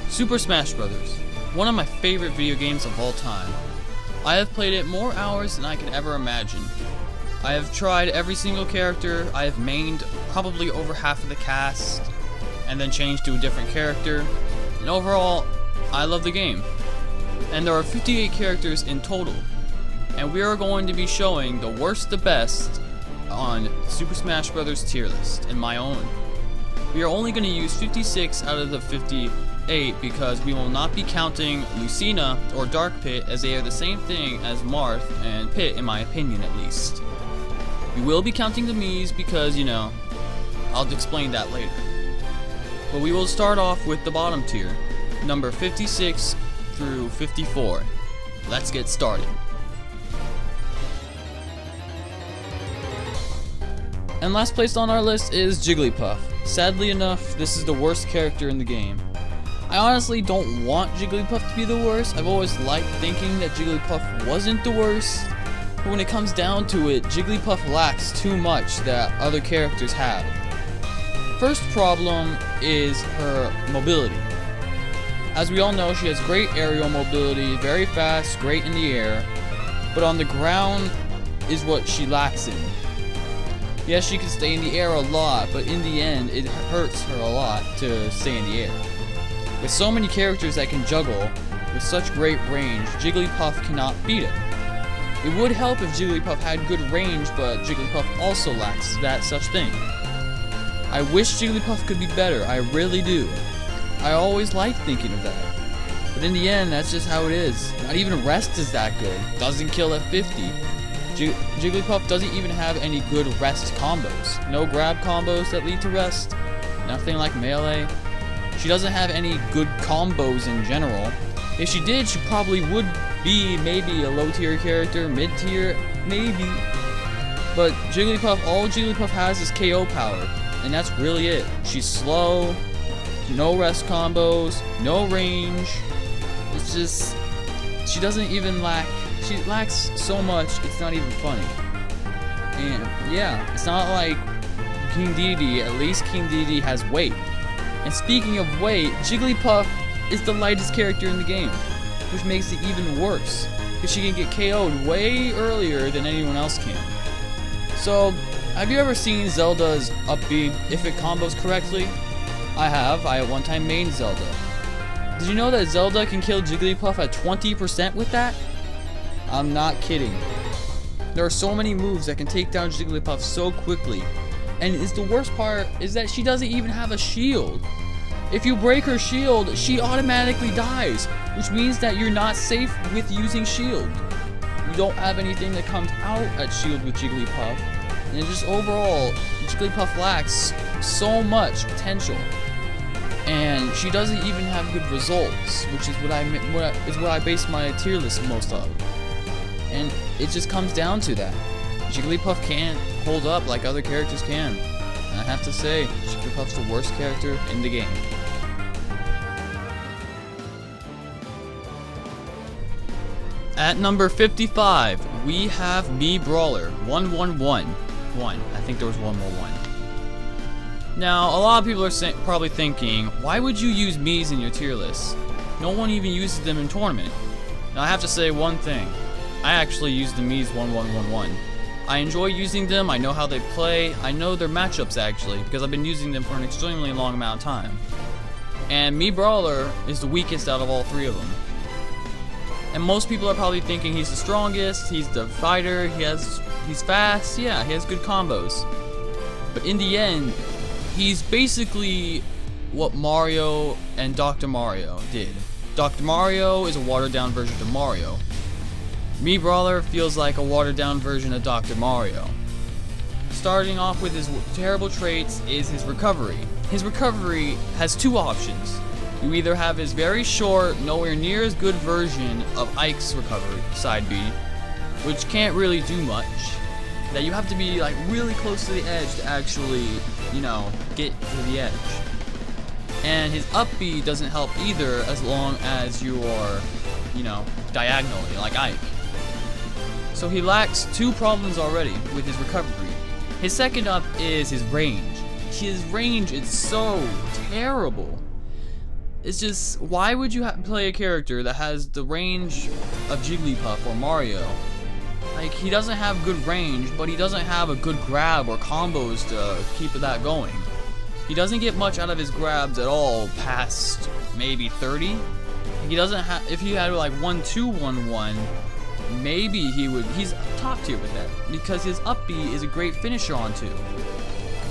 Super Smash Bros. One of my favorite video games of all time. I have played it more hours than I can ever imagine. I have tried every single character, I have mained probably over half of the cast, and then changed to a different character, and overall, I love the game. And there are 58 characters in total, and we are going to be showing the worst to best on Super Smash Bros. Tier list, and my own. We are only going to use 56 out of the 58 because we will not be counting Lucina or Dark Pit, as they are the same thing as Marth and Pit, in my opinion at least. We will be counting the Miis because, you know, I'll explain that later. But we will start off with the bottom tier, number 56 through 54. Let's get started. And last placed on our list is Jigglypuff. Sadly enough, this is the worst character in the game. I honestly don't want Jigglypuff to be the worst. I've always liked thinking that Jigglypuff wasn't the worst. But when it comes down to it, Jigglypuff lacks too much that other characters have. First problem is her mobility. As we all know, she has great aerial mobility, very fast, great in the air, but on the ground is what she lacks in. Yes, she can stay in the air a lot, but in the end, it hurts her a lot to stay in the air. With so many characters that can juggle, with such great range, Jigglypuff cannot beat it. It would help if Jigglypuff had good range, but Jigglypuff also lacks that such thing. I wish Jigglypuff could be better, I really do. I always like thinking of that. But in the end, that's just how it is. Not even Rest is that good. Doesn't kill at 50. Jigglypuff doesn't even have any good Rest combos. No grab combos that lead to Rest. Nothing like Melee. She doesn't have any good combos in general. If she did, she probably would be maybe a low tier character, mid tier, maybe. But Jigglypuff, all Jigglypuff has is KO power. And that's really it. She's slow, no Rest combos, no range. It's just, she doesn't even lack. She lacks so much, it's not even funny. And yeah, it's not like King Dedede. At least King Dedede has weight. And speaking of weight, Jigglypuff is the lightest character in the game, which makes it even worse, because she can get KO'd way earlier than anyone else can. So, have you ever seen Zelda's up B if it combos correctly? I have. I at one time mained Zelda. Did you know that Zelda can kill Jigglypuff at 20% with that? I'm not kidding. There are so many moves that can take down Jigglypuff so quickly. And the worst part is that she doesn't even have a shield. If you break her shield, she automatically dies, which means that you're not safe with using shield. You don't have anything that comes out at shield with Jigglypuff. And just overall, Jigglypuff lacks so much potential. And she doesn't even have good results, which is what I base my tier list most of. And it just comes down to that. Jigglypuff can't hold up like other characters can. And I have to say, Jigglypuff's the worst character in the game. At number 55, we have Mii Brawler 1111. I think there was one more one. Now, a lot of people are probably thinking, why would you use Miis in your tier list? No one even uses them in tournament. Now, I have to say one thing. I actually use the Miis 1111. I enjoy using them, I know how they play, I know their matchups actually, because I've been using them for an extremely long amount of time. And Mii Brawler is the weakest out of all three of them. And most people are probably thinking he's the strongest, he's the fighter, he's fast, yeah, he has good combos. But in the end, he's basically what Mario and Dr. Mario did. Dr. Mario is a watered down version of Mario. Mii Brawler feels like a watered down version of Dr. Mario. Starting off with his terrible traits is his recovery. His recovery has two options. You either have his very short, nowhere near as good version of Ike's recovery, side B, which can't really do much. That you have to be like really close to the edge to actually, you know, get to the edge. And his up B doesn't help either as long as you are, you know, diagonally, like Ike. So he lacks two problems already with his recovery. His second up is his range. His range is so terrible. It's just, why would you play a character that has the range of Jigglypuff or Mario? Like, he doesn't have good range, but he doesn't have a good grab or combos to keep that going. He doesn't get much out of his grabs at all past maybe 30. He doesn't have, if he had like 1-2-1-1, maybe he's top tier with that, because his up B is a great finisher on 2.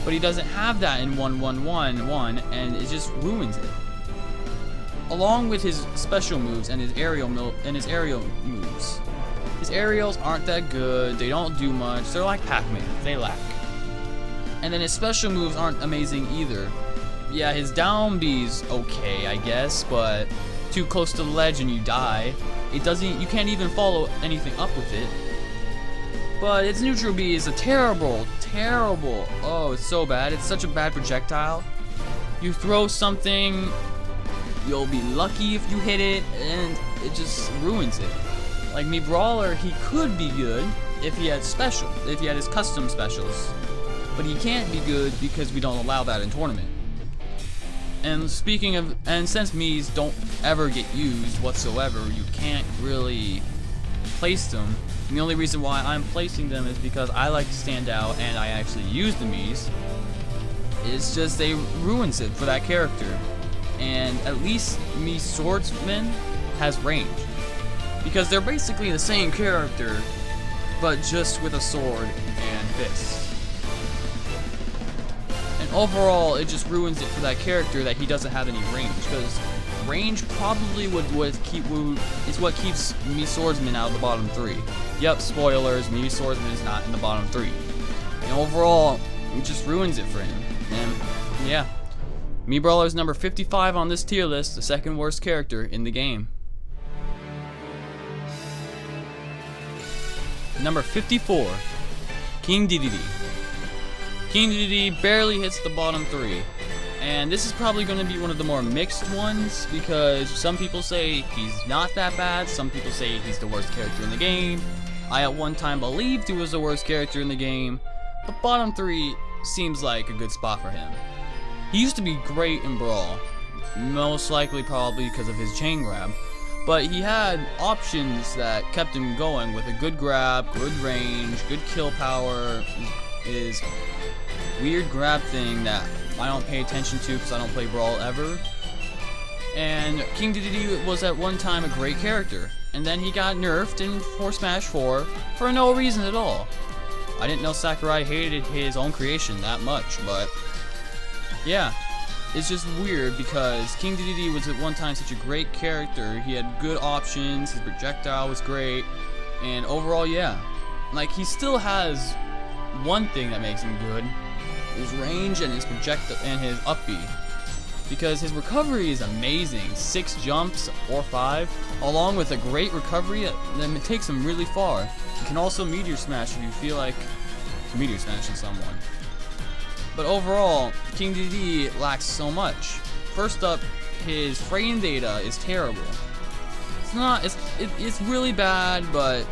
But he doesn't have that in 1-1-1-1, and it just ruins it. Along with his special moves and his aerial moves. His aerials aren't that good, they don't do much, they're like Pac-Man, they lack. And then his special moves aren't amazing either. Yeah, his down B's okay, I guess, but too close to the ledge and you die. You can't even follow anything up with it. But its neutral B is a terrible, oh, it's so bad. It's such a bad projectile. You throw something, you'll be lucky if you hit it, and it just ruins it. Like Mii Brawler, he could be good if he had his custom specials. But he can't be good because we don't allow that in tournament. And since Mii's don't ever get used whatsoever, you can't really place them. And the only reason why I'm placing them is because I like to stand out and I actually use the Mii's. It's just they ruins it for that character. And at least Mii Swordsman has range. Because they're basically the same character, but just with a sword and fists. And overall, it just ruins it for that character that he doesn't have any range. Because range probably is what keeps Mii Swordsman out of the bottom 3. Yep, spoilers, Mii Swordsman is not in the bottom 3. And overall, it just ruins it for him. And yeah, Mii Brawler is number 55 on this tier list, the second worst character in the game. Number 54, King Dedede. King Dedede barely hits the bottom 3. And this is probably going to be one of the more mixed ones, because some people say he's not that bad, some people say he's the worst character in the game. I at one time believed he was the worst character in the game, but bottom 3 seems like a good spot for him. He used to be great in Brawl, most likely probably because of his chain grab, but he had options that kept him going with a good grab, good range, good kill power, his weird grab thing that I don't pay attention to because I don't play Brawl ever. And King Dedede was at one time a great character, and then he got nerfed in Smash 4 for no reason at all. I didn't know Sakurai hated his own creation that much, but yeah, it's just weird because King Dedede was at one time such a great character. He had good options, his projectile was great, and overall, yeah, like he still has one thing that makes him good: his range and his projectile and his up B. Because his recovery is amazing, 6 jumps or 5, along with a great recovery that takes him really far. You can also meteor smash if you feel like meteor smashing someone. But overall, King Dedede lacks so much. First up, his frame data is terrible. It's really bad, but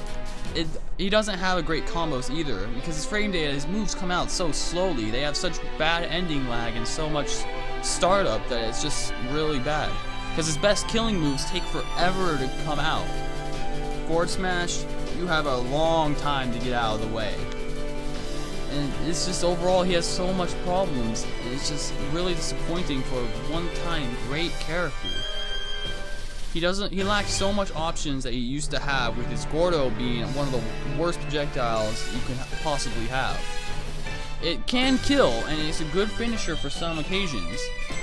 he doesn't have a great combos either, because his frame data, his moves come out so slowly. They have such bad ending lag and so much startup that it's just really bad. Because his best killing moves take forever to come out. Forward smash, you have a long time to get out of the way. And it's just overall he has so much problems, and it's just really disappointing for a one-time great character. He lacks so much options that he used to have, with his Gordo being one of the worst projectiles you can possibly have. It can kill, and it's a good finisher for some occasions,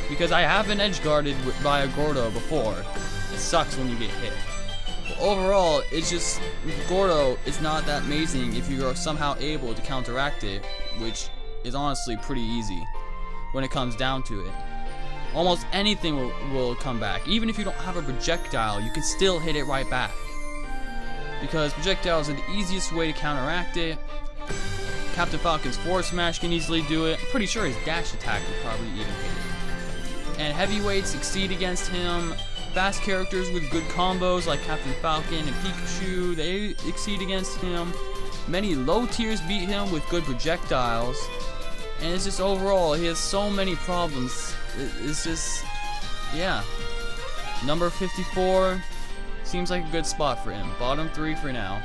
because I have been edge guarded by a Gordo before. It sucks when you get hit. But overall, it's just, Gordo is not that amazing if you are somehow able to counteract it, which is honestly pretty easy when it comes down to it. Almost anything will come back. Even if you don't have a projectile, you can still hit it right back. Because projectiles are the easiest way to counteract it. Captain Falcon's forward smash can easily do it. I'm pretty sure his dash attack would probably even hit it. And heavyweights succeed against him. Fast characters with good combos like Captain Falcon and Pikachu, they exceed against him. Many low tiers beat him with good projectiles. And it's just overall, he has so many problems. It's just, yeah. Number 54 seems like a good spot for him. Bottom 3 for now.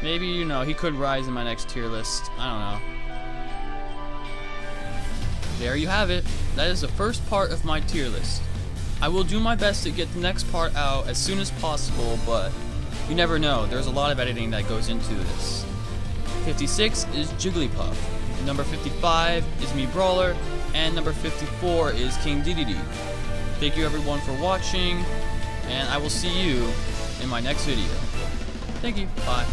Maybe, you know, he could rise in my next tier list. I don't know. There you have it. That is the first part of my tier list. I will do my best to get the next part out as soon as possible, but you never know. There's a lot of editing that goes into this. 56 is Jigglypuff. Number 55 is Mii Brawler. And number 54 is King Dedede. Thank you everyone for watching, and I will see you in my next video. Thank you. Bye.